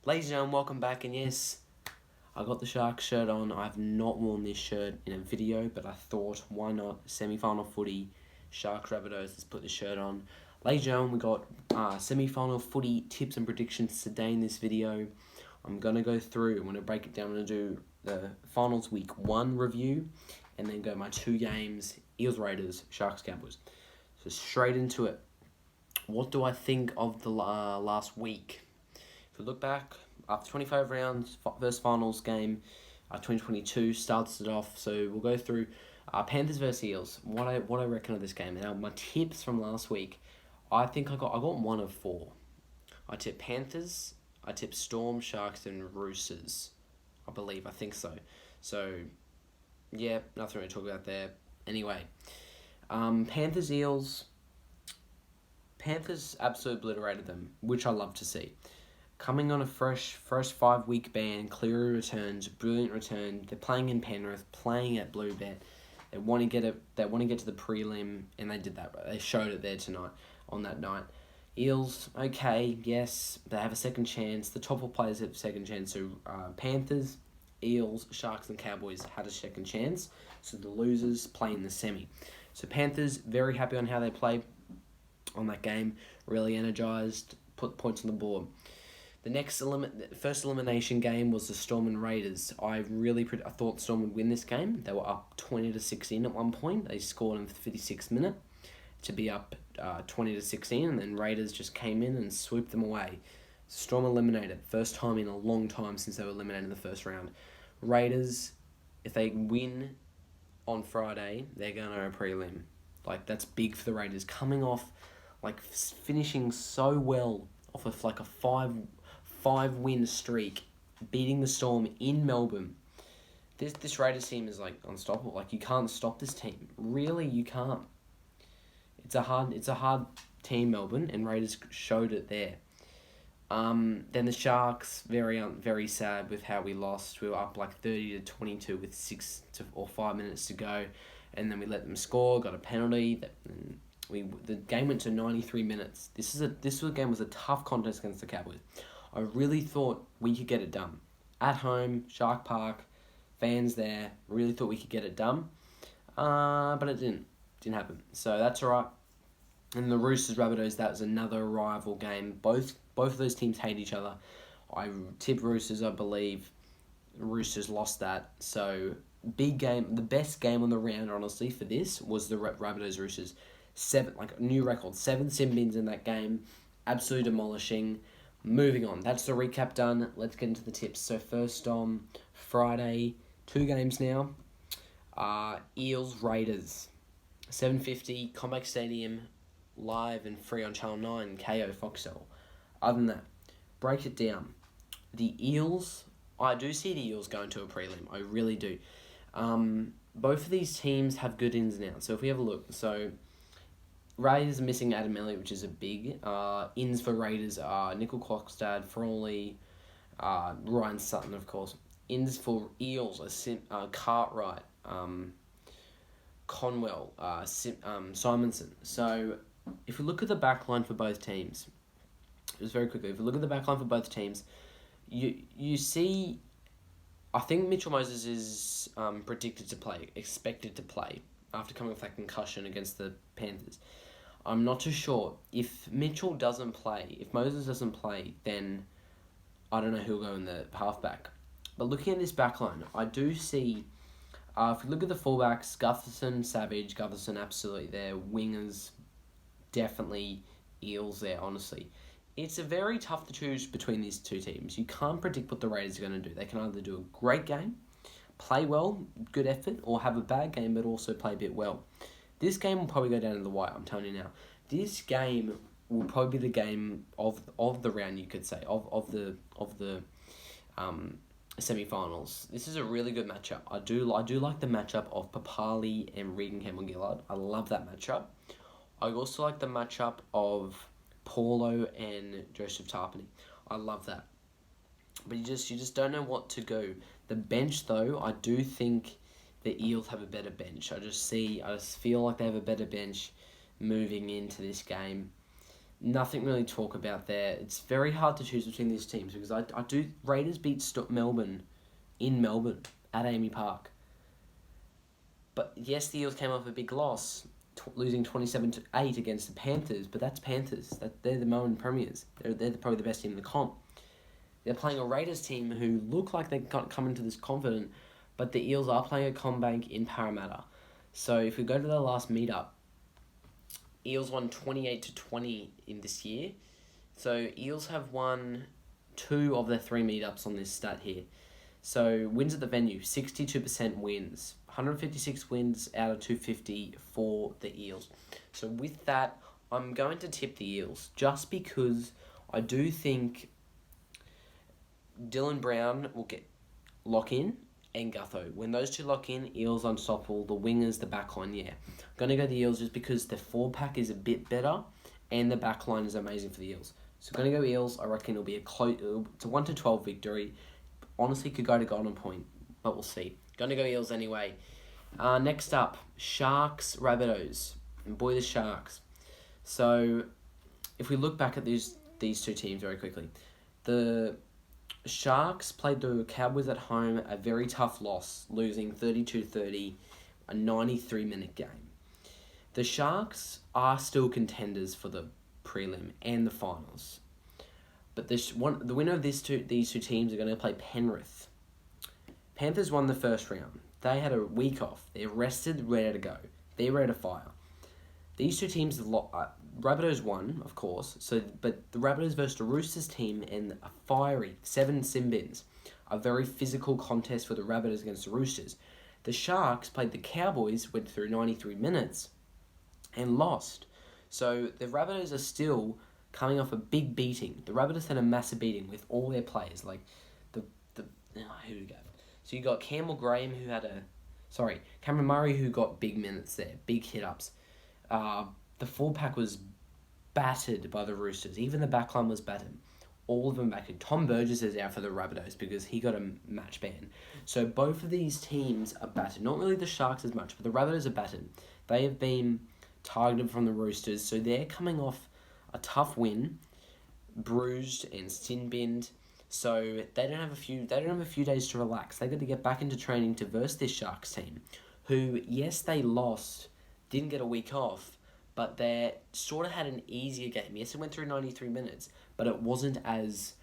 Ladies and gentlemen, welcome back, and yes, I got the Sharks shirt on. I've not worn this shirt in a video, but I thought, why not? Semi-final footy, Sharks, Rabbitohs, let's put the shirt on. Ladies and gentlemen, we got semi-final footy tips and predictions today in this video. I'm going to go through, I'm going to break it down and do the finals week 1 review, and then go my 2 games, Eels, Raiders, Sharks, Cowboys. So straight into it. What do I think of the last week? If we look back, after 25 rounds, first finals game, 2022 starts it off. So we'll go through Panthers versus Eels. What I reckon of this game. Now my tips from last week, I think I got 1 of 4. I tipped Panthers, I tipped Storm, Sharks, and Roosters. I think so. So yeah, nothing really to talk about there. Anyway, Panthers Eels. Panthers absolutely obliterated them, which I love to see. Coming on a fresh 5-week ban, Cleary returns, brilliant return. They're playing in Penrith, playing at Bluebet. They want to get to the prelim, and they did that. They showed it there tonight, on that night. Eels, okay, yes, they have a second chance. The top 4 players have a second chance. So Panthers, Eels, Sharks, and Cowboys had a second chance. So the losers play in the semi. So Panthers, very happy on how they played on that game, really energised, put points on the board. The first elimination game was the Storm and Raiders. I thought Storm would win this game. They were up 20-16 at one point. They scored in the 56th minute to be up 20-16, and then Raiders just came in and swooped them away. Storm eliminated, first time in a long time since they were eliminated in the first round. Raiders, if they win on Friday, they're going to a prelim. That's big for the Raiders. Coming off, finishing so well off of a 5-win streak, beating the Storm in Melbourne. This Raiders team is unstoppable. You can't stop this team. Really, you can't. It's a hard team, Melbourne, and Raiders showed it there. Then the Sharks, very sad with how we lost. We were up 30-22 with 6 or 5 minutes to go, and then we let them score. Got a penalty. The game went to 93 minutes. This game was a tough contest against the Cowboys. I really thought we could get it done. At home, Shark Park, fans there, really thought we could get it done. But it didn't. Didn't happen. So that's alright. And the Roosters Rabbitohs, that was another rival game. Both of those teams hate each other. I tipped Roosters, I believe. Roosters lost that. So big game. The best game on the round, honestly, for this was the Rabbitohs Roosters. 7, new record. 7 sin bins in that game. Absolutely demolishing. Moving on. That's the recap done. Let's get into the tips. So first on Friday, 2 games now. Eels Raiders. 7:50, Combank Stadium, live and free on Channel 9, Kayo, Foxtel. Other than that, break it down. The Eels, I do see the Eels going to a prelim. I really do. Both of these teams have good ins and outs. So if we have a look, Raiders are missing Adam Elliott, which is a big. Ins for Raiders are Nickel Klokstad, Frawley, Ryan Sutton, of course. Ins for Eels are Cartwright, Conwell, Simonson. So if we look at the back line for both teams, just very quickly, if we look at the back line for both teams, you see, I think Mitchell Moses is expected to play after coming off that concussion against the Panthers. I'm not too sure. If Mitchell doesn't play, if Moses doesn't play, then I don't know who'll go in the halfback. But looking at this back line, I do see, if we look at the fullbacks, Gutherson, Savage, absolutely there. Wingers, definitely Eels there, honestly. It's very tough to choose between these two teams. You can't predict what the Raiders are going to do. They can either do a great game, play well, good effort, or have a bad game but also play a bit well. This game will probably go down to the wire, I'm telling you now. This game will probably be the game of the round, you could say, of the semi-finals. This is a really good matchup. I do like the matchup of Papali and Regan Campbell-Gillard. I love that matchup. I also like the matchup of Paulo and Joseph Tarpany. I love that. But you just don't know what to go. The bench, though, I do think the Eels have a better bench. I just feel like they have a better bench moving into this game. Nothing really to talk about there. It's very hard to choose between these teams because I do... Raiders beat Melbourne in Melbourne at Amy Park. But yes, the Eels came off a big loss, losing 27-8 against the Panthers, but that's Panthers. They're the Melbourne Premiers. They're probably the best team in the comp. They're playing a Raiders team who look like they can't come into this confident, but the Eels are playing a CommBank in Parramatta. So if we go to the last meetup, Eels won 28-20 in this year. So Eels have won 2 of their 3 meetups on this stat here. So wins at the venue, 62% wins. 156 wins out of 250 for the Eels. So with that, I'm going to tip the Eels just because I do think Dylan Brown will lock in and Gutho. When those two lock in, Eels unstoppable. The wingers, the backline, yeah. I'm going to go the Eels just because the 4-pack is a bit better and the backline is amazing for the Eels. So I'm going to go Eels. I reckon it'll be it's a 1-12 victory. Honestly, could go to Golden Point, but we'll see. Going to go Eels anyway. Next up, Sharks, Rabbitohs. And boy, the Sharks. So, if we look back at these two teams very quickly, the Sharks played the Cowboys at home, a very tough loss, losing 32-30, a 93-minute game. The Sharks are still contenders for the prelim and the finals. But the winner of these two teams are going to play Penrith. Panthers won the first round. They had a week off. They're rested, ready to go. They're ready to fire. These two teams, Rabbitohs won, of course. But the Rabbitohs versus the Roosters team in a fiery 7 sin bins. A very physical contest for the Rabbitohs against the Roosters. The Sharks played the Cowboys, went through 93 minutes, and lost. So the Rabbitohs are still coming off a big beating. The Rabbitohs had a massive beating with all their players. Like, who do we go? So you got Cameron Murray, who got big minutes there, big hit-ups. The 4-pack was battered by the Roosters. Even the backline was battered. All of them battered. Tom Burgess is out for the Rabbitohs because he got a match ban. So both of these teams are battered. Not really the Sharks as much, but the Rabbitohs are battered. They have been targeted from the Roosters, so they're coming off a tough win, bruised and sin-binned. So they don't have a few days to relax. They got to get back into training to verse this Sharks team, who, yes, they lost, didn't get a week off, but they sort of had an easier game. Yes, it went through 93 minutes, but it wasn't as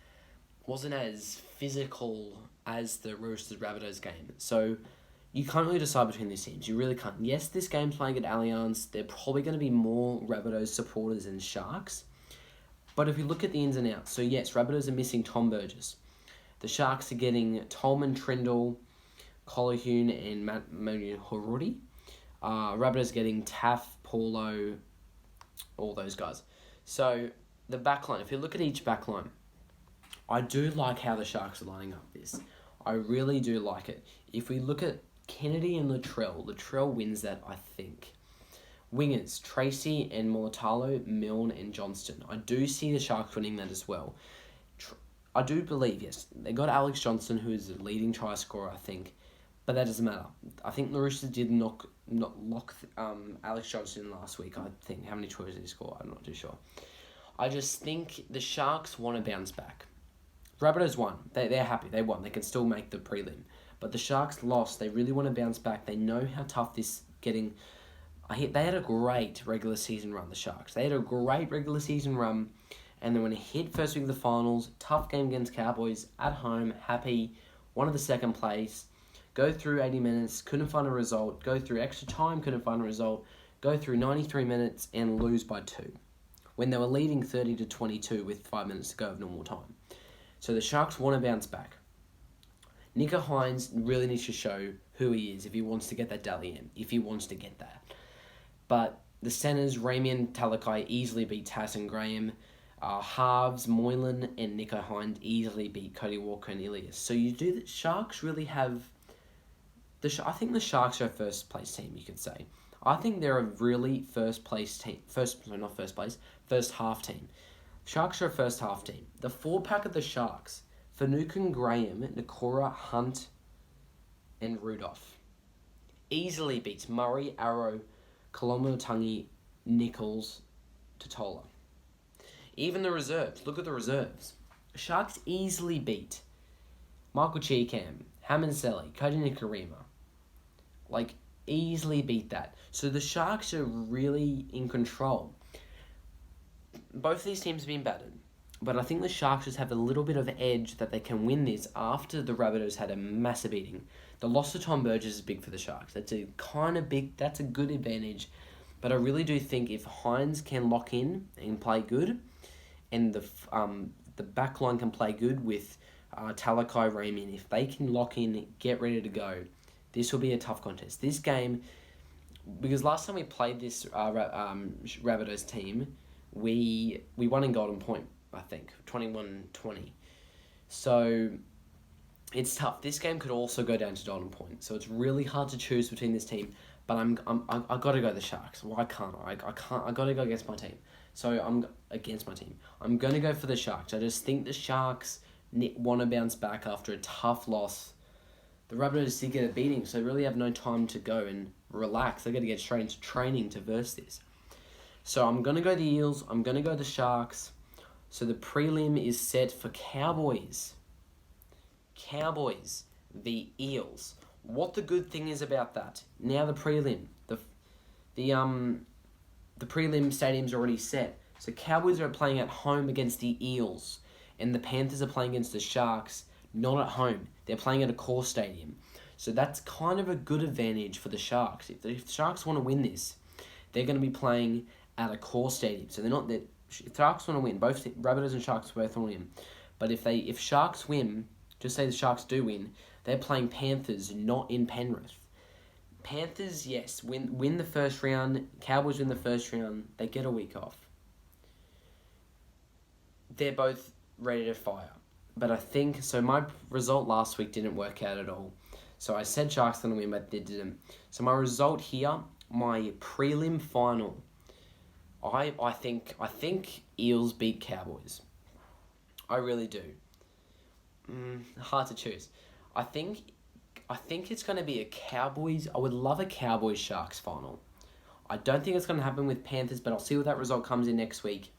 physical as the Roosters Rabbitohs game. So you can't really decide between these teams. You really can't. Yes, this game's playing at Allianz. There are probably going to be more Rabbitohs supporters than Sharks. But if you look at the ins and outs, so yes, Rabbitohs are missing Tom Burgess. The Sharks are getting Tolman, Trindle, Colquhoun, and Matt Horudi. Rabbitohs getting Taff, Paulo, all those guys. So the backline, if you look at each backline, I do like how the Sharks are lining up this. I really do like it. If we look at Kennedy and Latrell wins that, I think. Wingers, Tracy and Mulatalo, Milne and Johnston. I do see the Sharks winning that as well. I do believe, yes, they got Alex Johnston, who is the leading try scorer, I think. But that doesn't matter. I think the Roosters did not lock Alex Johnston last week, I think. How many tries did he score? I'm not too sure. I just think the Sharks want to bounce back. Rabbitohs won. They're happy. They won. They can still make the prelim. But the Sharks lost. They really want to bounce back. They know how tough this getting... They had a great regular season run, the Sharks. They had a great regular season run, and then when it hit first week of the finals, tough game against Cowboys, at home, happy, wanted the second place, go through 80 minutes, couldn't find a result, go through extra time, couldn't find a result, go through 93 minutes, and lose by 2, when they were leading 30-22 with 5 minutes to go of normal time. So the Sharks want to bounce back. Nico Hines really needs to show who he is if he wants to get that Dally M, if he wants to get that. But the centres, Ramy and Talakai, easily beat Tass and Graham. Halves, Moylan and Nico Hines easily beat Cody Walker and Ilias. So you do the Sharks really have... I think the Sharks are a first place team, you could say. I think they're a really first half team. Sharks are a first half team. The 4-pack of the Sharks, Finucane, Graham, Nakora, Hunt, and Rudolph, easily beats Murray, Arrow, Kolomotungi, Nichols, Totola. Even the reserves. Look at the reserves. Sharks easily beat Michael Cheekham, Hammond Selly, Cody Nikorima. Like, easily beat that. So the Sharks are really in control. Both of these teams have been battered. But I think the Sharks just have a little bit of edge that they can win this after the Rabbitohs had a massive beating. The loss to Tom Burgess is big for the Sharks. That's a good advantage. But I really do think if Hines can lock in and play good, and the back line can play good with Talakai Raymond, if they can lock in, get ready to go, this will be a tough contest. This game, because last time we played this Rabbitohs team, we won in Golden Point, I think, 21-20. So it's tough. This game could also go down to Golden Point. So it's really hard to choose between this team. But I gotta go the Sharks. Why can't I? I gotta go against my team. So I'm against my team. I'm gonna go for the Sharks. I just think the Sharks want to bounce back after a tough loss. The Rabbitohs did get a beating, so they really have no time to go and relax. They got to get straight into training to verse this. So I'm gonna go the Eels. I'm gonna go the Sharks. So the prelim is set for Cowboys. Cowboys v Eels. What the good thing is about that? Now the prelim, the prelim stadium's already set. So Cowboys are playing at home against the Eels, and the Panthers are playing against the Sharks, not at home. They're playing at a core stadium. So that's kind of a good advantage for the Sharks. If the Sharks want to win this, they're going to be playing at a core stadium. So if Sharks want to win, both Rabbitohs and Sharks both want to win. But if Sharks win, just say the Sharks do win, they're playing Panthers, not in Penrith. Panthers, yes, win the first round. Cowboys win the first round. They get a week off. They're both ready to fire. But I think, so my result last week didn't work out at all. So I said Sharks going to win, but they didn't. So my result here, my prelim final, I think Eels beat Cowboys. I really do. Hard to choose. I think it's going to be a Cowboys. I would love a Cowboys Sharks final. I don't think it's going to happen with Panthers, but I'll see what that result comes in next week.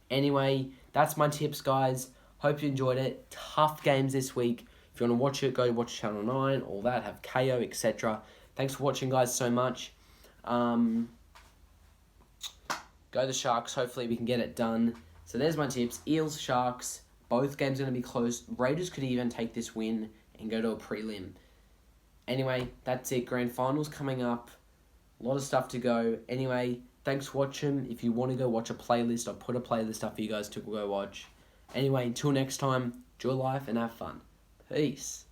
Anyway, that's my tips, guys. Hope you enjoyed it. Tough games this week. If you want to watch it, go watch Channel 9, all that, have Kayo, etc. Thanks for watching, guys, so much. Go the Sharks. Hopefully we can get it done. So there's my tips. Eels, Sharks. Both games are going to be close. Raiders could even take this win and go to a prelim. Anyway, that's it. Grand Finals coming up. A lot of stuff to go. Anyway, thanks for watching. If you want to go watch a playlist, I'll put a playlist up for you guys to go watch. Anyway, until next time, enjoy life and have fun. Peace.